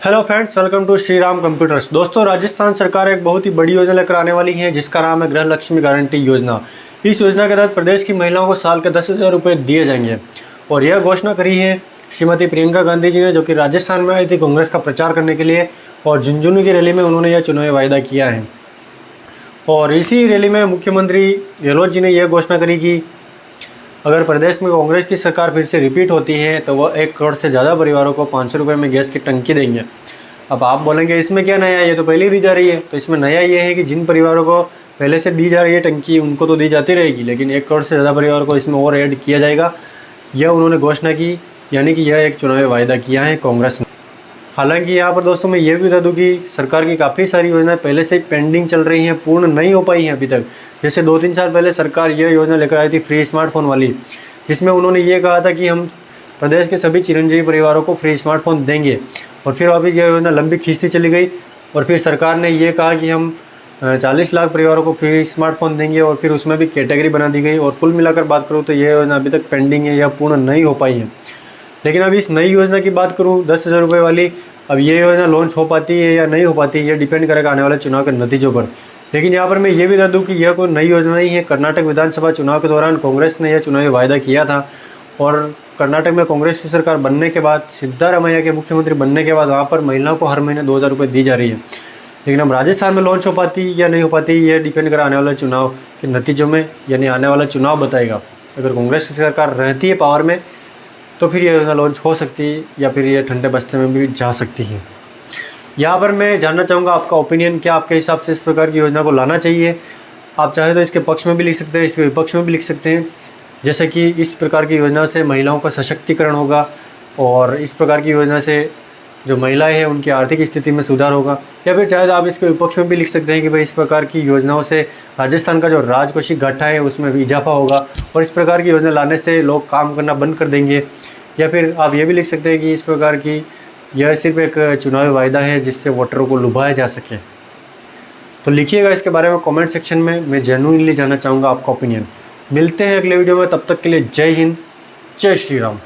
Hello friends, welcome to Shri Ram computers. दोस्तों, राजस्थान सरकार एक बहुत ही बड़ी योजना लेकर आने वाली है जिसका नाम है गृह लक्ष्मी गारंटी योजना। इस योजना के तहत प्रदेश की महिलाओं को साल के 10,000 रुपये दिए जाएंगे और यह घोषणा करी है श्रीमती प्रियंका गांधी जी ने, जो कि राजस्थान में आई थी कांग्रेस का प्रचार करने के लिए। और झुंझुनू की रैली में उन्होंने यह चुनावी वायदा किया है और इसी रैली में मुख्यमंत्री गहलोत जी ने यह घोषणा करी कि अगर प्रदेश में कांग्रेस की सरकार फिर से रिपीट होती है तो वह 1 करोड़ से ज़्यादा परिवारों को 500 रुपये में गैस की टंकी देंगे। अब आप बोलेंगे इसमें क्या नया है, ये तो पहले ही दी जा रही है। तो इसमें नया ये है कि जिन परिवारों को पहले से दी जा रही है टंकी उनको तो दी जाती रहेगी, लेकिन 1 करोड़ से ज़्यादा परिवारों को इसमें और ऐड किया जाएगा। यह उन्होंने घोषणा की, यानी कि यह एक चुनावी वायदा किया है कांग्रेस ने। हालांकि यहाँ पर दोस्तों मैं ये भी बता दूँ कि सरकार की काफ़ी सारी योजनाएं पहले से ही पेंडिंग चल रही हैं, पूर्ण नहीं हो पाई हैं अभी तक। जैसे 2-3 साल पहले सरकार यह योजना लेकर आई थी फ्री स्मार्टफोन वाली, जिसमें उन्होंने ये कहा था कि हम प्रदेश के सभी चिरंजीवी परिवारों को फ्री स्मार्टफोन देंगे। और फिर अभी यह योजना लंबी खींचती चली गई और फिर सरकार ने ये कहा कि हम 40 लाख परिवारों को फ्री स्मार्टफोन देंगे और फिर उसमें भी कैटेगरी बना दी गई। और कुल मिलाकर बात करूँ तो यह योजना अभी तक पेंडिंग है या पूर्ण नहीं हो पाई है। लेकिन अब इस नई योजना की बात करूँ 10,000 रुपये वाली, अब ये योजना लॉन्च हो पाती है या नहीं हो पाती है, ये डिपेंड करेगा आने वाले चुनाव के नतीजों पर। लेकिन यहाँ पर मैं ये भी बता दूँ कि यह कोई नई योजना नहीं है। कर्नाटक विधानसभा चुनाव के दौरान कांग्रेस ने यह चुनावी वायदा किया था और कर्नाटक में कांग्रेस की सरकार बनने के बाद, सिद्धारमैया के मुख्यमंत्री बनने के बाद वहाँ पर महिलाओं को हर महीने 2,000 रुपये दी जा रही है। लेकिन अब राजस्थान में लॉन्च हो पाती या नहीं हो पाती, यह डिपेंड करेगा आने वाले चुनाव के नतीजों में, यानी आने वाला चुनाव बताएगा। अगर कांग्रेस की सरकार रहती है पावर में तो फिर यह योजना लॉन्च हो सकती है या फिर ये ठंडे बस्ते में भी जा सकती है। यहाँ पर मैं जानना चाहूँगा आपका ओपिनियन, क्या आपके हिसाब से इस प्रकार की योजना को लाना चाहिए? आप चाहे तो इसके पक्ष में भी लिख सकते हैं, इसके विपक्ष में भी लिख सकते हैं। जैसे कि इस प्रकार की योजना से महिलाओं का सशक्तिकरण होगा और इस प्रकार की योजना से जो महिलाएं हैं उनकी आर्थिक स्थिति में सुधार होगा। या फिर चाहे तो आप इसके विपक्ष में भी लिख सकते हैं कि भाई इस प्रकार की योजनाओं से राजस्थान का जो राजकोषीय घाटा है उसमें भी इजाफा होगा और इस प्रकार की योजना लाने से लोग काम करना बंद कर देंगे। या फिर आप ये भी लिख सकते हैं कि इस प्रकार की यह सिर्फ एक चुनावी वायदा है जिससे वोटरों को लुभाया जा सके। तो लिखिएगा इसके बारे में कमेंट सेक्शन में, मैं जेन्युइनली जानना चाहूँगा आपका ओपिनियन। मिलते हैं अगले वीडियो में, तब तक के लिए जय हिंद, जय श्री राम।